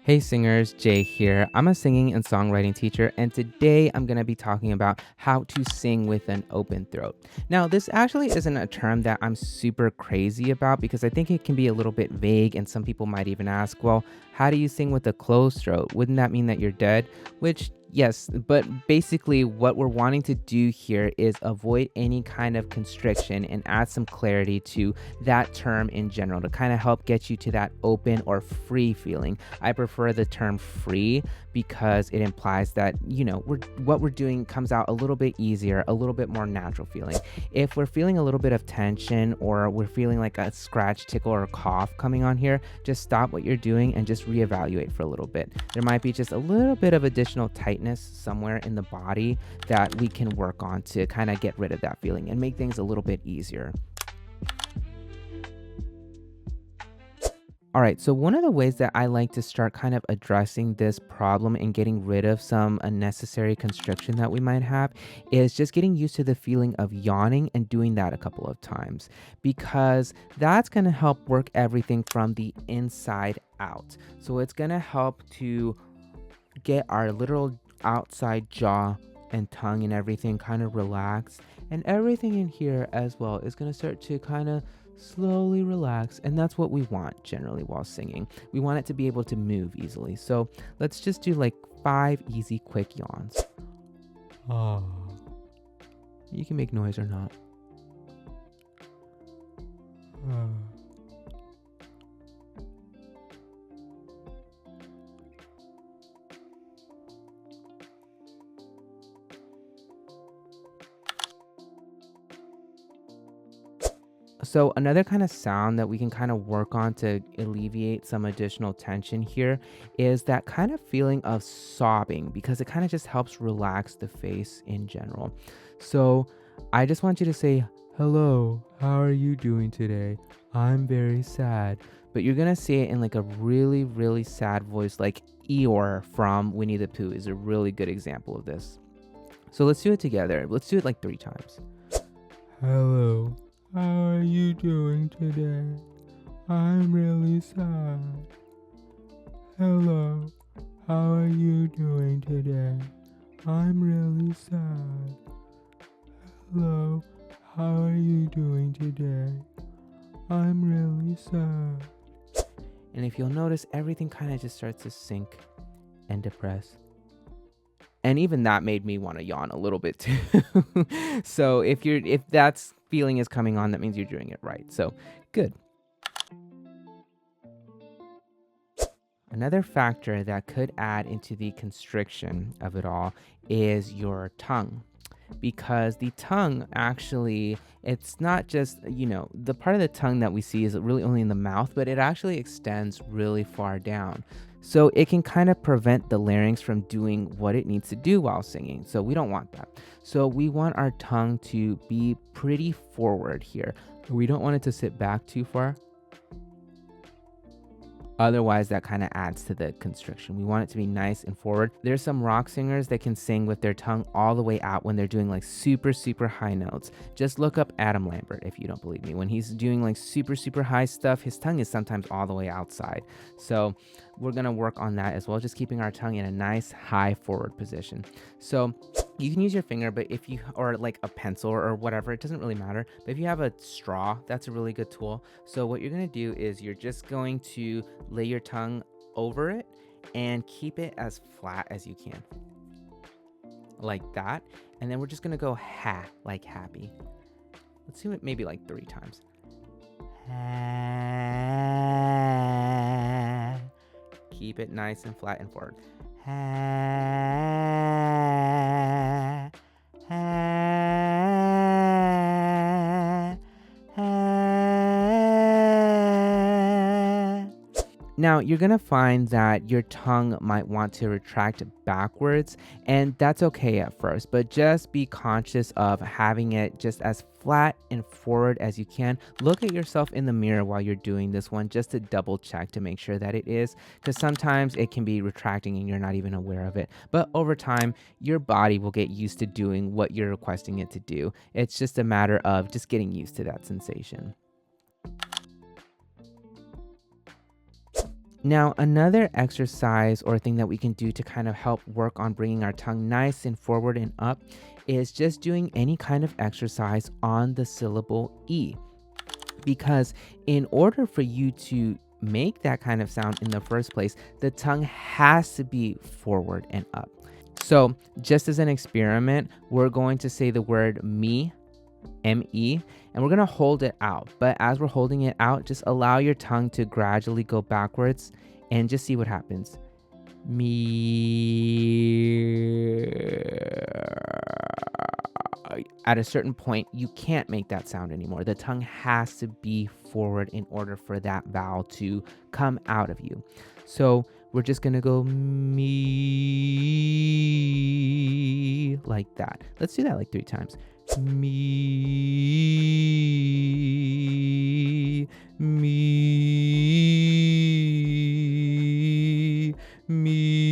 Hey singers, Jay here. I'm a singing and songwriting teacher, and today I'm going to be talking about how to sing with an open throat. Now, this actually isn't a term that I'm super crazy about because I think it can be a little bit vague, and some people might even ask, well, how do you sing with a closed throat? Wouldn't that mean that you're dead? Which, yes, but basically, what we're wanting to do here is avoid any kind of constriction and add some clarity to that term in general to kind of help get you to that open or free feeling. I prefer the term free because it implies that, what we're doing comes out a little bit easier, a little bit more natural feeling. If we're feeling a little bit of tension or we're feeling like a scratch, tickle, or cough coming on here, just stop what you're doing and just reevaluate for a little bit. There might be just a little bit of additional tightness somewhere in the body that we can work on to kind of get rid of that feeling and make things a little bit easier. All right, so one of the ways that I like to start kind of addressing this problem and getting rid of some unnecessary constriction that we might have is just getting used to the feeling of yawning and doing that a couple of times because that's going to help work everything from the inside out. So it's going to help to get our literal outside jaw and tongue and everything kind of relaxed, and everything in here as well is going to start to kind of slowly relax, and that's what we want generally while singing. We want it to be able to move easily. So let's just do like 5 easy quick yawns. Ah. You can make noise or not. Ah. So another kind of sound that we can kind of work on to alleviate some additional tension here is that kind of feeling of sobbing because it kind of just helps relax the face in general. So I just want you to say, "Hello, how are you doing today? I'm very sad." But you're going to say it in like a really, really sad voice, like Eeyore from Winnie the Pooh is a really good example of this. So let's do it together. Let's do it like 3 times. Hello, how are you doing today? I'm really sad. Hello, how are you doing today? I'm really sad. Hello, how are you doing today? I'm really sad. And if you'll notice, everything kind of just starts to sink and depress. And even that made me want to yawn a little bit too. So if that's feeling is coming on, that means you're doing it right. So good. Another factor that could add into the constriction of it all is your tongue. Because the tongue actually, it's not just, the part of the tongue that we see is really only in the mouth, but it actually extends really far down. So it can kind of prevent the larynx from doing what it needs to do while singing. So we don't want that. So we want our tongue to be pretty forward here. We don't want it to sit back too far. Otherwise, that kind of adds to the constriction. We want it to be nice and forward. There's some rock singers that can sing with their tongue all the way out when they're doing like super, super high notes. Just look up Adam Lambert if you don't believe me. When he's doing like super, super high stuff, his tongue is sometimes all the way outside. So we're going to work on that as well, just keeping our tongue in a nice high forward position. So you can use your finger, but if you, or like a pencil or whatever, it doesn't really matter. But if you have a straw, that's a really good tool. So what you're going to do is you're just going to lay your tongue over it and keep it as flat as you can. Like that. And then we're just going to go ha, like happy. Let's do it maybe like 3 times. Ha. Keep it nice and flat and forward. Ha. Ha. Ha. Now, you're going to find that your tongue might want to retract backwards, and that's okay at first, but just be conscious of having it just as flat and forward as you can. Look at yourself in the mirror while you're doing this one just to double check to make sure that it is, because sometimes it can be retracting and you're not even aware of it. But over time, your body will get used to doing what you're requesting it to do. It's just a matter of just getting used to that sensation. Now, another exercise or thing that we can do to kind of help work on bringing our tongue nice and forward and up is just doing any kind of exercise on the syllable E. Because in order for you to make that kind of sound in the first place, the tongue has to be forward and up. So, just as an experiment, we're going to say the word me, M-E, and we're going to hold it out. But as we're holding it out, just allow your tongue to gradually go backwards and just see what happens. Me. At a certain point, you can't make that sound anymore. The tongue has to be forward in order for that vowel to come out of you. So we're just going to go me like that. Let's do that like 3 times. Me, me, me.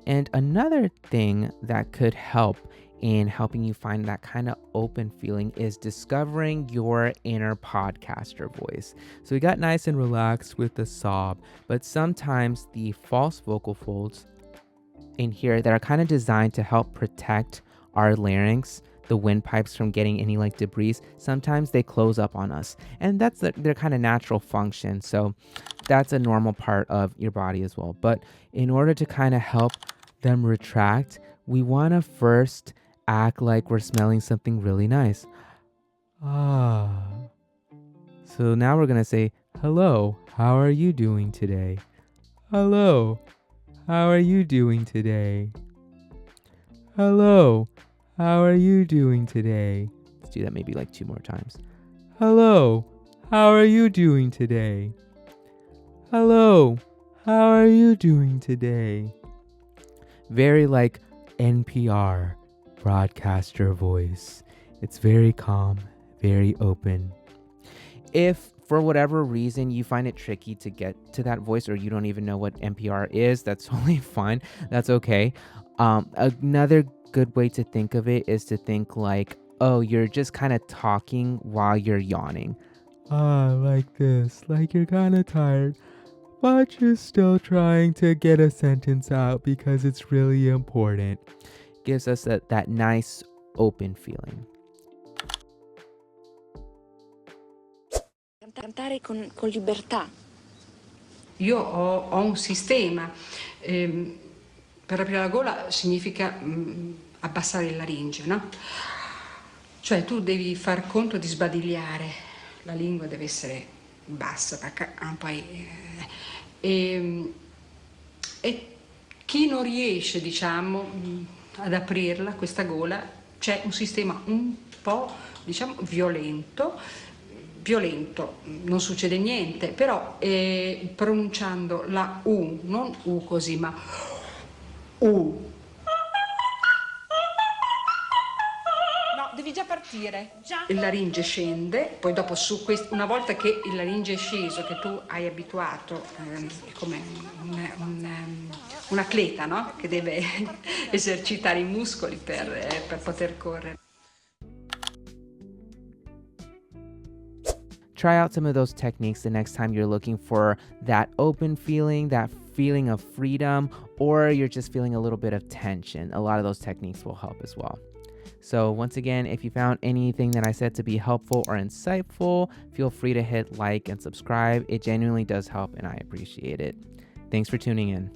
And another thing that could help in helping you find that kind of open feeling is discovering your inner podcaster voice. So we got nice and relaxed with the sob, but sometimes the false vocal folds in here that are kind of designed to help protect our larynx, the windpipes, from getting any like debris, sometimes they close up on us, and that's their kind of natural function. So that's a normal part of your body as well. But in order to kind of help them retract, we want to first act like we're smelling something really nice. Ah. So now we're going to say, hello, how are you doing today? Hello, how are you doing today? Hello, how are you doing today? Let's do that maybe like 2 more times. Hello, how are you doing today? Hello, how are you doing today? Very like NPR, broadcaster voice. It's very calm, very open. If for whatever reason you find it tricky to get to that voice, or you don't even know what NPR is, that's totally fine. That's okay. Another good way to think of it is to think like, oh, you're just kind of talking while you're yawning. Like this, like you're kind of tired, but you're still trying to get a sentence out because it's really important. Gives us that nice open feeling. Cantare con libertà. Io ho un sistema. Per aprire la gola significa abbassare il laringe, no? Cioè tu devi far conto di sbadigliare, la lingua deve essere bassa, poi, e chi non riesce, diciamo, ad aprirla, questa gola, c'è un sistema un po', diciamo, violento, non succede niente, però pronunciando la U, non U così, ma U. No, devi già partire. Già. Il laringe scende, poi dopo una volta che il laringe è sceso, che tu hai abituato, è come un atleta, no? Che deve esercitare i muscoli per poter correre. Try out some of those techniques the next time you're looking for that open feeling, that feeling of freedom, or you're just feeling a little bit of tension. A lot of those techniques will help as well. So once again, if you found anything that I said to be helpful or insightful, feel free to hit like and subscribe. It genuinely does help and I appreciate it. Thanks for tuning in.